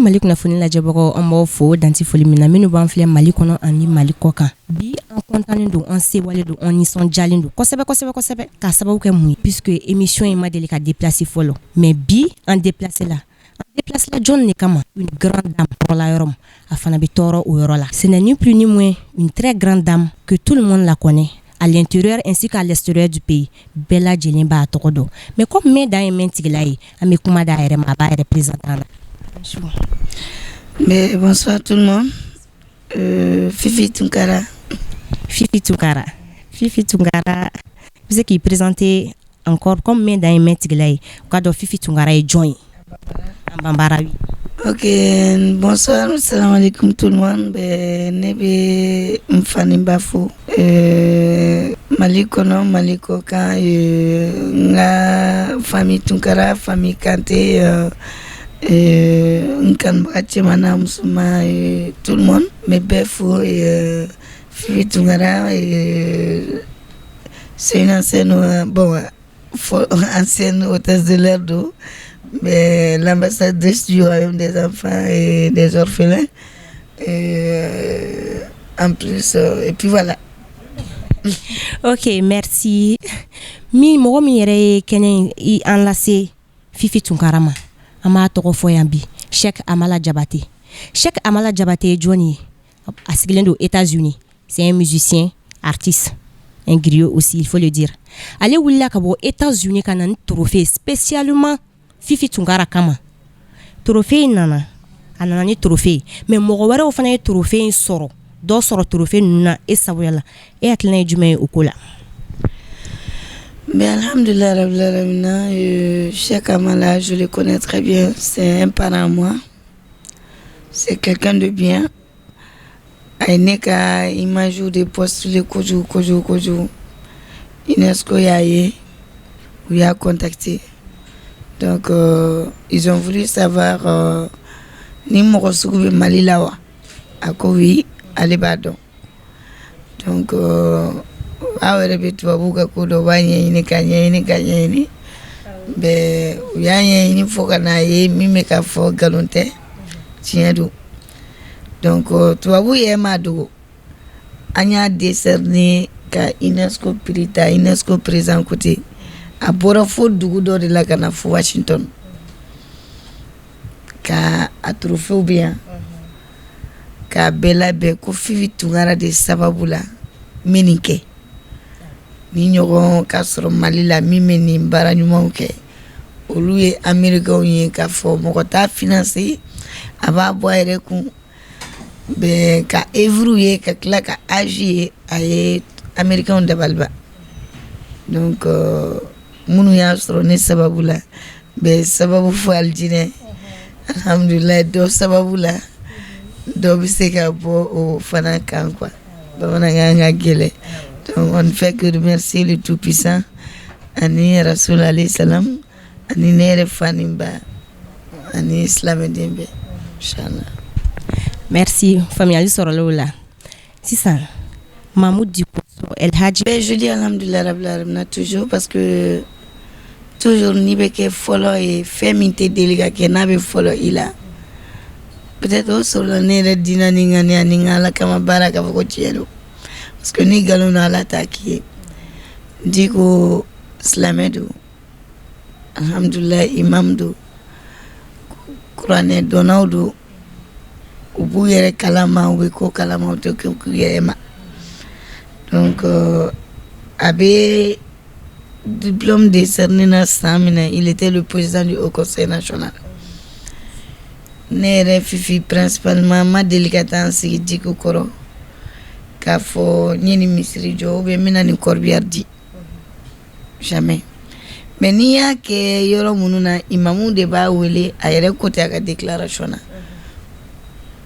Mali kunnafoni lajɛbagaw an b'aw fo danti foli min na minnu b'an filɛ Mali kɔnɔ ani Mali kɔkan bi an kɔntannen don an sewale don an nisɔndiyalen don kosɛbɛ k'a sababu kɛ mun ye puisque émission in ma deli ka déplacer fɔlɔ mais bi an déplacer la jɔn de kama une grande dame tɔɔrɔla yɔrɔ min a fana bɛ tɔɔrɔ o yɔrɔ la ce n'est ni plus ni moins une très grande dame que tout le monde la connaît à l'intérieur ainsi qu'à l'extérieur du pays bɛɛ lajɛlen b'a tɔgɔ dɔn mais comme mɛ dan ye mɛn tigila ye an bɛ kuma d'a yɛrɛ ma a b'a yɛrɛ présenter an na. Mais bonsoir tout le monde. Fifi Tunkara. Fifi Tunkara. Vous êtes qui présenter encore comme main dans un métier là. Fifi Tunkara est joint. Bambara. Ok, bonsoir, salam alaikum tout le monde. Nebe mfani bafo. Mali kono, Mali koka, nga famille Tunkara, famille Kanté. Nkan Bachemana Musuma tout le monde mais Befo et Fifi Tunkara c'est une ancienne ancienne hôtesse de l'air d'eau mais l'ambassadrice du royaume des enfants et des orphelins en plus et puis voilà. Ok, merci. Mɔgɔ min yɛrɛ ye kɛnɛ i enlacé Fifi Tunkara ma ama tɔgɔ fɔ yan bi Cheikh Amala Diabaté ye jɔn ye a sigilen don États-Unis c'est un musicien artiste un griot aussi il faut le dire ale wulila ka bɔ États-Unis ka na ni trophée spécialement Fifi Tunkara kama trophée nana a nana ni trophée mais mɔgɔ wɛrɛw fana ye trophée in sɔrɔ dɔ sɔrɔ trophée ninnu na e sabuya la e hakilina ye jumɛn ye o ko la. Mais alhamdoulilah rabbil alamin, Cheikh Amala, je le connais très bien, c'est un parent à moi, c'est quelqu'un de bien. Aïneka, il m'a joué des postulés kojo. UNESCO yaye, où il a contacté. Donc, ils ont voulu savoir, ni Morosougou Mali Lawa, à Kowi, à Lebadon. Donc, awere bitu wabuka kudo wanye ini kanye be uyanye ini foka na ye mime ka fo galonte tiendu donc tuwabu ye madu anya décerné ka UNESCO présent côté a bora fo dugu do de la kana fo Washington ka a trophée bien ka bela be ko Fifi Tunkara de sababula meninke ni ɲɔgɔn ka sɔrɔ Mali la min bɛ nin baara ɲumanw kɛ olu ye Américains ye k'a fɔ mɔgɔ t'a financer a b'a bɔ a yɛrɛ kun bɛn ka œuvre ye ka tila ka âge ye a ye Américains dabaliba donc minnu y'a sɔrɔ ne sababu la bɛ sababu fɔ aljinɛ alhamdulillah dɔ sababu la dɔ bɛ se ka bɔ o fana kan quoi bamanankan ka gɛlɛn. Donc on ne fait que remercier le Tout-Puissant, Ani Rasoul alayhi salam, Ani Nere Fanimba, Ani Islam Dembe, Inch'Allah. Merci, famille Ali Sorolola. C'est ça. Mahmoud Dikoso, El Hadji. Je dis alhamdulillah rabbil alamin toujours parce que toujours ni beke follow et féminité délicat que n'abe follow il a. Peut-être aussi le nere dina ninga la kama baraka foko tielo. Parce que ni galon à l'attaquer dit que Slamedo alhamdulillah imam do Qur'an donaudo ubu yere kalama ou ko kalama to ko yema donc abe diplôme décerné na Samina il était le président du Haut Conseil national nere Fifi principalement ma délicatesse dit ko koro k'a fɔ ni misiri jɔ ou bien mina ni corbière di jamais mais n'i y'a kɛ yɔrɔ minnu na imamu de b'a wele a yɛrɛ côté a ka déclaration na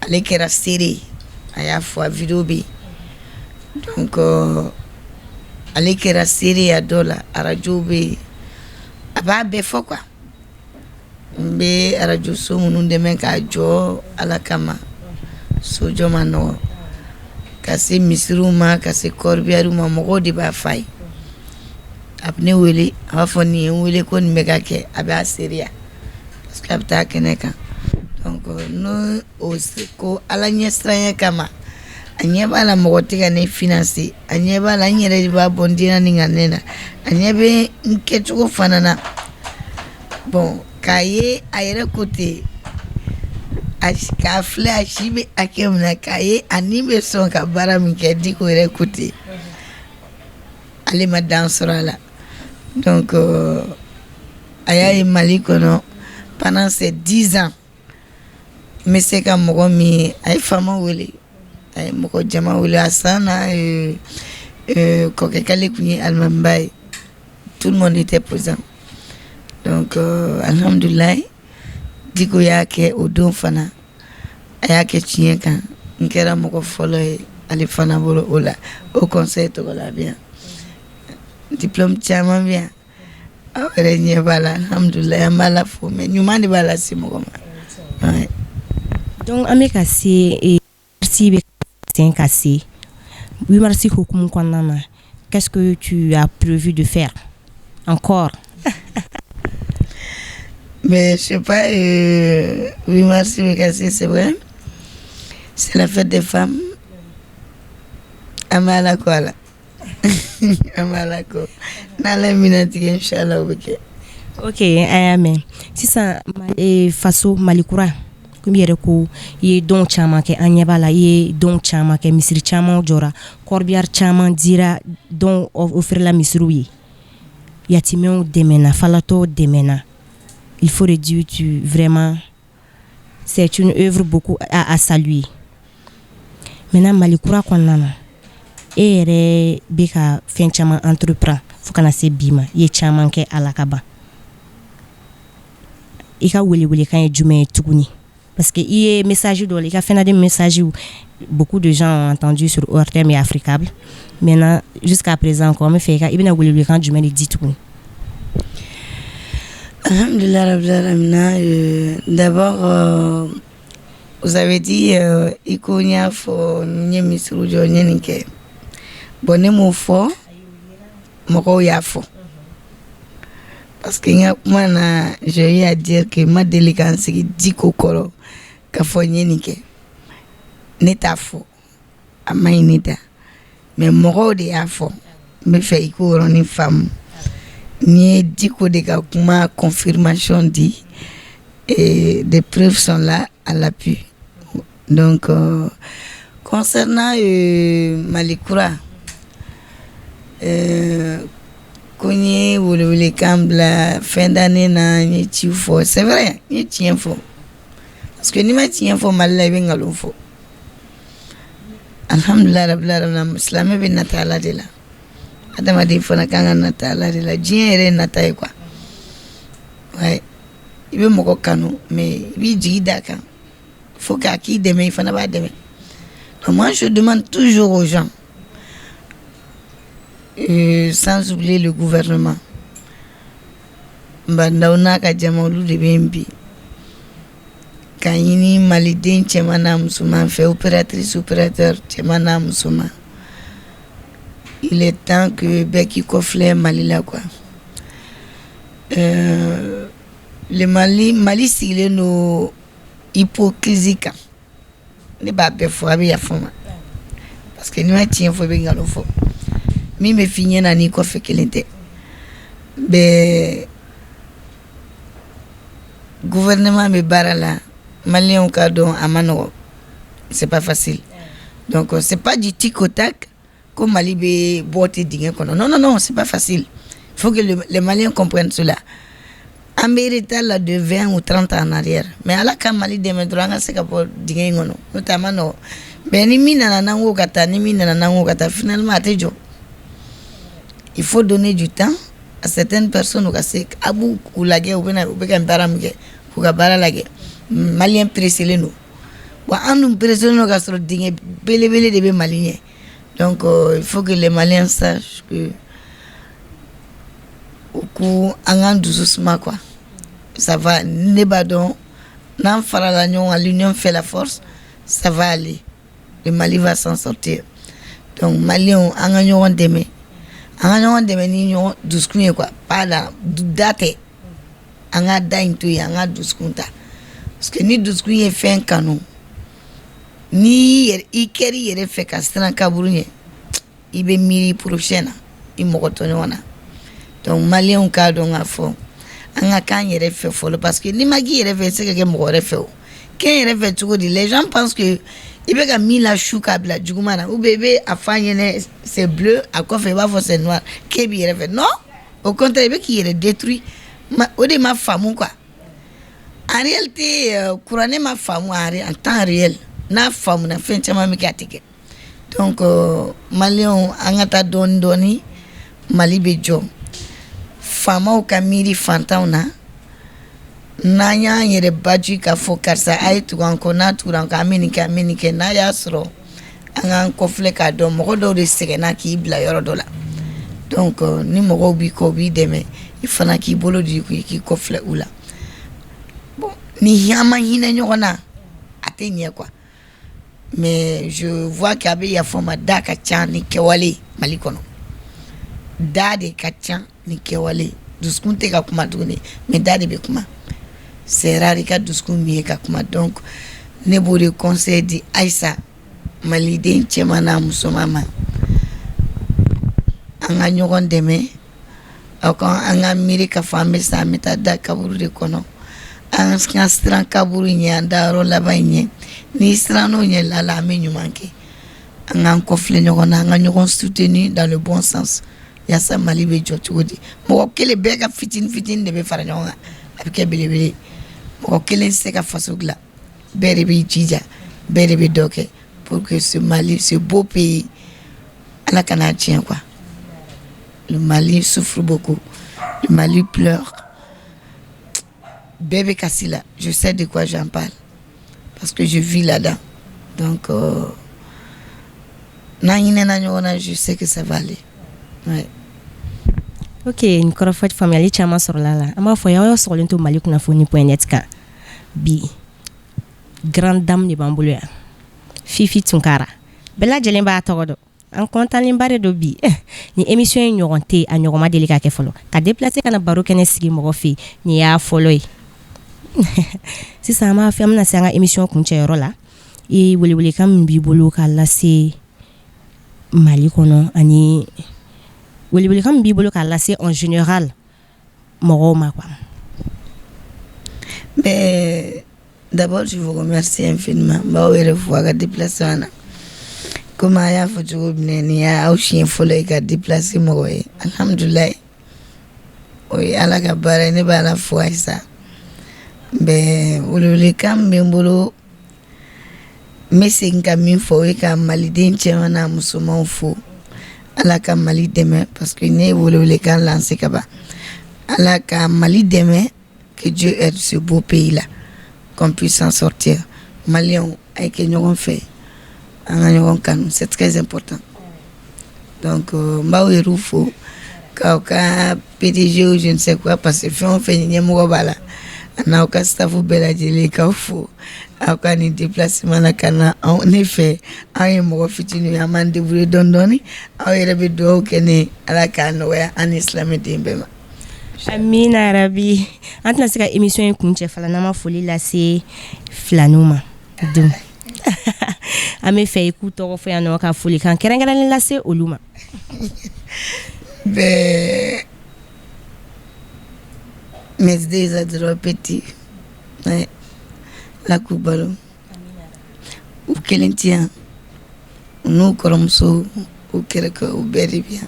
ale kɛra seere a y'a fɔ a vidéo bɛ donc ale kɛra seere a dɔ la radio bɛ a b'a bɛɛ fɔ quoi n bɛ radio so minnu dɛmɛ k'a jɔ ala kama sojɔ ma nɔgɔ ka se misiriw ma ka se corbière ma mɔgɔw de b'a fa ye a bɛ ne wele a b'a fɔ nin ye n wele ko nin bɛ ka kɛ a b'a seereya parce que a bɛ taa kɛnɛ kan donc no ko ala ɲɛsiranya kama a ɲɛ b'a la mɔgɔ tɛ ka ne financer a ɲɛ b'a la n yɛrɛ de b'a bɔ n denna ni ka ne na a ɲɛ bɛ n kɛcogo fana na bon k'a ye a yɛrɛ ko ten k'a filɛ a si bɛ hakɛ min na k'a ye a ni bɛ sɔn ka baara min kɛ Diko yɛrɛ ko ten ale ma dan sɔrɔ a la donc a y'a ye Mali kɔnɔ pendant ces 10 ans n bɛ se ka mɔgɔ min a ye faama wele a ye mɔgɔ jama wele a san na kɔkɛ k'ale tun ye alimamiba ye tout le monde était présent donc alhamdulilayi Diko y'a kɛ o don fana a y'a kɛ tiɲɛ kan n kɛra mɔgɔ fɔlɔ ye ale fana bolo o la o conseil tɔgɔ la bi yan diplôme caman bi yan aw yɛrɛ ɲɛ b'a la alhamdulilayi an b'a la fo mais ɲuman de b'a lase mɔgɔ ma donc an bɛ ka se merci bɛ sen ka se 8 mars hukumu kɔnɔna na qu'est-ce que tu as prévu de faire encore? Mais je sais pas, 8 mars c'est vrai, c'est la fête des femmes. Amalako ala. Amalako. Nala minati inshallah ok. Ok, amen. Sisan faso Malikura komi yɛrɛ ko I ye don caman kɛ an ɲɛ b'a la I ye don caman kɛ misiri caman jɔra corbillard caman dira don offerla misiriw ye yatimɛw dɛmɛna falatɔw dɛmɛna. Il faut le dire, vraiment, c'est une œuvre beaucoup à saluer. Maintenant, Malikura kɔnɔna e yɛrɛ bɛ ka fɛn caman entreprendre fo kana se bi ma I ye caman kɛ a la ka ban. I ka welewelekan ye jumɛn ye tuguni? Parce que I ye message dɔ la I ka fɛn na de message beaucoup de gens ont entendu sur ORTM et Africable. Maintenant, jusqu'à présent encore, me fɛ I bɛna welewelekan jumɛn de di tuguni? Alhamdulillah Rabbil Alamin. D'abord, vous avez dit iko nya fo nye misuru jo nye ninke. Bonne mo fo moko ya fo. Parce que nya kuma na j'ai eu à dire que ma délicatesse qui Diko koro ka fo nye ninke. Neta fo. Ama ineta. Mais moko de ya fo. Me fait iko roni femme. Ni Diko de ka kuma confirmation dit et des preuves sont là à l'appui. Donc concernant Malikura konye wole kambla fin d'année na ni ci fo c'est vrai ni tien fo parce que ni ma tien fo Mali be ngalo fo alhamdulillah rabbil alamin islam be natala de la adama di fona kanga natala de la jiere natai quoi ouais il veut moko kanu mais bi jida kan faut qu'à qui demain il faut pas demain. Donc moi je demande toujours aux gens sans oublier le gouvernement bandauna ka jamaulu de bembi kayini maliden chemana musulman fait opérateur chemana musulman. Il est temps que Beki Kofle Malila quoi. Le Mali s'il est nos hypocrisie ne ba be fo abi ya foma parce que ni ma tien fo be ngalo fo mi me finye na ni ko fe kelente be gouvernement me barala malien ka don amano c'est pas facile donc c'est pas du tic au tac comme Mali be boté dingue kono non c'est pas facile il faut que les Maliens comprennent cela. En mérite là de 20 ou 30 ans en arrière. Mais à la Mali de Medranga c'est pour dingue ngono. Notamment no. Ben ni mina na nango kata ni mina na nango kata finalement atejo. Il faut donner du temps à certaines personnes au kasek abu kulage ou beka mbaramge pour kabara lage. Malien pressé nous. Wa anu pressé no kasro dingue bele de malien. Donc il faut que les Maliens sachent que au coup angan doucement quoi. Ça va nebadon nan fara la l'union fait la force, ça va aller. Le Mali va s'en sortir. Donc Malien angan deme ni nyon douskoun quoi. Pas là date anga dain tu anga douskunta. parce que ni dusukun ye fɛn kanu ni i kɛri yɛrɛ fɛ ka siran kaburu ɲɛ i bɛ miiri prochain na i mɔgɔ tɔɲɔgɔn na donc maliyɛnw k'a dɔn k'a fɔ an ka k'an yɛrɛ fɛ fɔlɔ parce que ni ma k'i yɛrɛ fɛ i tɛ se ka kɛ mɔgɔ wɛrɛ fɛ o k'an yɛrɛ fɛ cogo di les gens pensent que i bɛ ka min lasu k'a bila juguman na ou bien i bɛ a fɔ a ɲɛna c'est bleu a kɔfɛ i b'a fɔ c'est noir k'e b'i yɛrɛ fɛ non au contraire i bɛ k'i yɛrɛ détruire o de ma faamu quoi en réalité kuranɛ ma faamu en temps réel n'a faamuna fɛn caman bɛ kɛ a tɛ kɛ donc maliyɛnw an ka taa dɔɔni dɔɔni mali bɛ jɔ faamaw ka miiri fantanw na n'an y'an yɛrɛ baji k'a fɔ karisa a ye tugu an kɔ n'a tugura an kɔ an bɛ nin kɛ n'a y'a sɔrɔ an k'an kɔfilɛ k'a dɔn mɔgɔ dɔw de sɛgɛnna k'i bila yɔrɔ dɔ la donc ni mɔgɔw b'i kɔ u b'i dɛmɛ i fana k'i bolo di k'i kɔfilɛ u la bon ni an ma hinɛ ɲɔgɔn na a tɛ ɲɛ quoi mais je vois qu'il y avait yafama da ka ca ni kɛwale mali kɔnɔ da de ka ca ni kɛwale dusukun tɛ ka kuma tuguni mais da de bɛ kuma c'est rare i ka dusukun min ye ka kuma donc ne b'o de conseil di Aïssa maliden cɛman n'a musoman ma an ka ɲɔgɔn dɛmɛ aw ka an ka miiri k'a fɔ an bɛ sa an bɛ taa da kaburu de kɔnɔ an ka siran kaburu ɲɛ an da yɔrɔ laban ɲɛ ni siran n'o ɲɛ la an bɛ ɲuman kɛ an k'an kɔfilɛ ɲɔgɔn na an ka ɲɔgɔn soutenir dans le bon sens yaasa mali bɛ jɔ cogo di mɔgɔ kelen bɛɛ ka fitini fitini de bɛ fara ɲɔgɔn kan a bɛ kɛ belebele mɔgɔ kelen tɛ se ka faso dilan bɛɛ de bɛ jija bɛɛ de bɛ dɔ kɛ pour que ce Mali ce beau pays ala kana tiɲɛ quoi le Mali souffre beaucoup le Mali pleure bɛɛ bɛ kasi la je sais de quoi j'en parle parce que je vis là-dedans donc n'an hinɛna ɲɔgɔn na je sais que ça va aller ouais. Ok, nin kɔrɔfɔ faamuyali caman sɔrɔla la an b'a fɔ y'aw sɔgɔlen to mali kunnafoni.net kan bi grande dame de b'an bolo yan Fifi Tunkara bɛɛ lajɛlen b'a tɔgɔ dɔn an kɔntanlenba de don bi ni émission ye ɲɔgɔn tɛ a ɲɔgɔn ma deli ka kɛ fɔlɔ ka déplacer ka na baro kɛnɛ sigi mɔgɔ fɛ nin y'a fɔlɔ ye sisan an b'a fɛ an bɛna se an ka émission kuncɛyɔrɔ la welewelekan min b'i bolo k'a lase mali kɔnɔ ani welewelekan min b'i bolo k'a lase en général mɔgɔw ma quoi. Mais d'abord je vous remercie infiniment m'aw yɛrɛ fo a ka déplacement na comme a y'a fɔ cogo min ni y'aw siɲɛ fɔlɔ ye ka déplacer mɔgɔ ye alhamdulilayi o ye ala ka baara ye ne bɛ ala fo Aïssa mais welewelekan min bɛ n bolo n bɛ segin ka min fɔ o ye ka maliden cɛman n'a musomanw fo ala ka mali dɛmɛ parce que ne ye welewelekan lancé ka ban ala ka mali dɛmɛ que Dieu aide ce beau pays là qu'on puisse s'en sortir maliyɛnw a ye kɛ ɲɔgɔn fɛ an ka ɲɔgɔn kanu c'est très important donc n b'aw yɛrɛw fo k'aw ka PDG ou je ne sais quoi parce que fɛn o fɛn ɲɛmɔgɔ b'a la a n'aw ka staff bɛɛ lajɛlen k'aw fo aw ka nin déplacement na ka na ne fɛ an ye mɔgɔ fitinin ye an b'an débrouiller dɔɔni dɔɔni aw yɛrɛ bɛ dugawu kɛ ne ala k'a nɔgɔya an ni silamɛden bɛɛ ma. Amina rabi an tɛna se ka émission in kuncɛ fana n'an ma foli lase filaninw ma donc an bɛ fɛ i k'u tɔgɔ fɔ yan nɔ ka folikan kɛrɛnkɛrɛnnen lase olu ma. Ben, mes deux adroits petits, ouais, la kubalo, ou kelentien, nous koromso, ou kereka, ou beribia,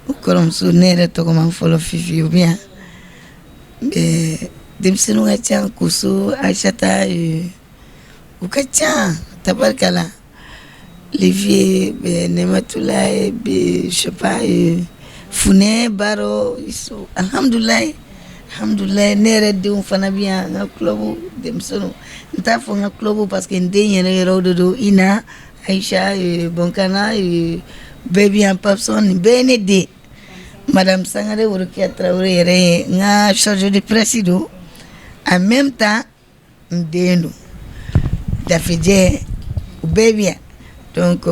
ou koromso nere tokoman folo fifi ou bien. Ben, demsenu gatian kusu achata, ou katian, tabarkala. Les vieux, Nematula, je sais pas, Founé, Baro, alhamdoulilah, alhamdoulilah, nere de un fana bien, un club, demsono. Nta fo un club parce que ndé yene rodo ina, Aïcha, Bonkana, baby en papson, benede. Madame Sangare, Urukia Traoré, nga chargé de président. En même temps, ndéno. Dafidje, baby. Donc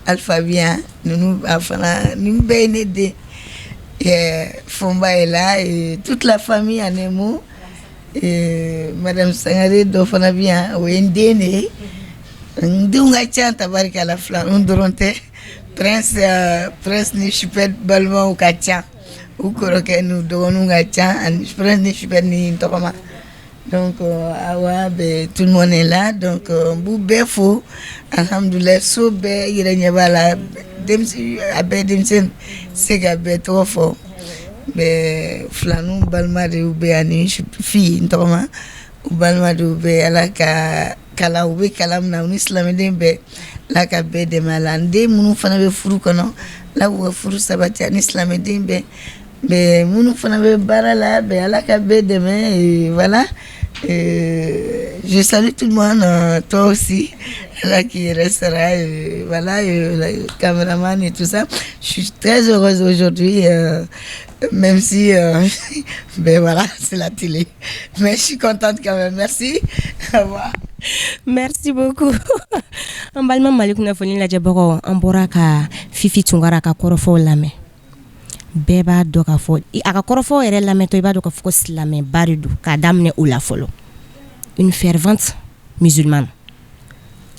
Alpha bien nous afana nous béné de Fomba est là et toute la famille en émo Madame Sangare dɔ fana bi yan o ye n den de ye n denw ka ca tabarikala filananw dɔrɔn tɛ prince ni super balimaw ka ca u kɔrɔkɛ n'u dɔgɔninw ka ca ani prince ni super ni n tɔgɔma donc awa bɛ tout le monde est là donc n b'u bɛɛ fo alhamdulilayi so bɛɛ yɛrɛ ɲɛ b'a la a bɛɛ denmisɛnnin se ka bɛɛ tɔgɔ fɔ bɛ filaninw balima de bɛ yan ni fi n tɔgɔma u balima de bɛ ala ka kala u bɛ kala min na u ni silamɛden bɛɛ ala ka bɛɛ dɛmɛ a la n den minnu fana bɛ furu kɔnɔ ala k'u ka furu sabati ani silamɛden bɛɛ bɛ minnu fana bɛ baara la bɛ ala ka bɛɛ dɛmɛ voilà je salue tout le monde toi aussi Allah qui restera voilà le caméraman et tout ça je suis très heureuse aujourd'hui même si ben voilà c'est la télé mais je suis contente quand même merci au revoir. Merci beaucoup. An balima Mali kunnafoni lajɛbagaw an bɔra ka Fifi Tunkara ka kɔrɔfɔw lamɛn bɛɛ b'a dɔn k'a fɔ a ka kɔrɔfɔw yɛrɛ lamɛntɔ i b'a dɔn k'a fɔ ko silamɛba de don k'a daminɛ o la fɔlɔ une fervente musulmane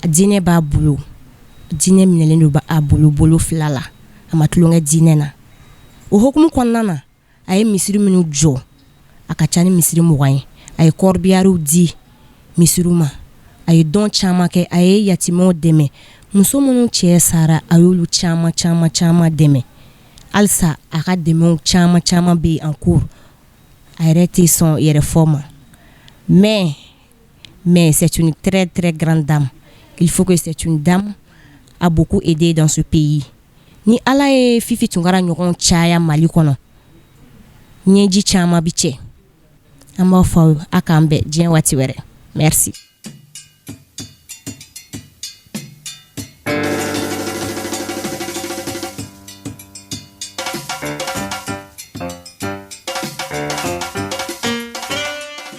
diinɛ b'a bolo diinɛ minɛlen don a bolo fila la a ma tulonkɛ diinɛ na o hukumu kɔnɔna na a ye misiri minnu jɔ a ka ca ni misiri 20 ye a ye kɔrɔbiyariw di misiriw ma a ye dɔn caman kɛ a ye yatimɛw dɛmɛ muso minnu cɛ sara a y'olu caman dɛmɛ halisa a ka dɛmɛw caman bɛ en cours a yɛrɛ tɛ sɔn yɛrɛ fɔ ma mais c'est une très très grande dame il faut que c'est une dame a beaucoup aidé dans ce pays ni ala ye Fifi Tunkara ɲɔgɔn caya Mali kɔnɔ ɲɛji caman bi cɛ an b'a fɔ a k'an bɛn diɲɛ waati wɛrɛ merci.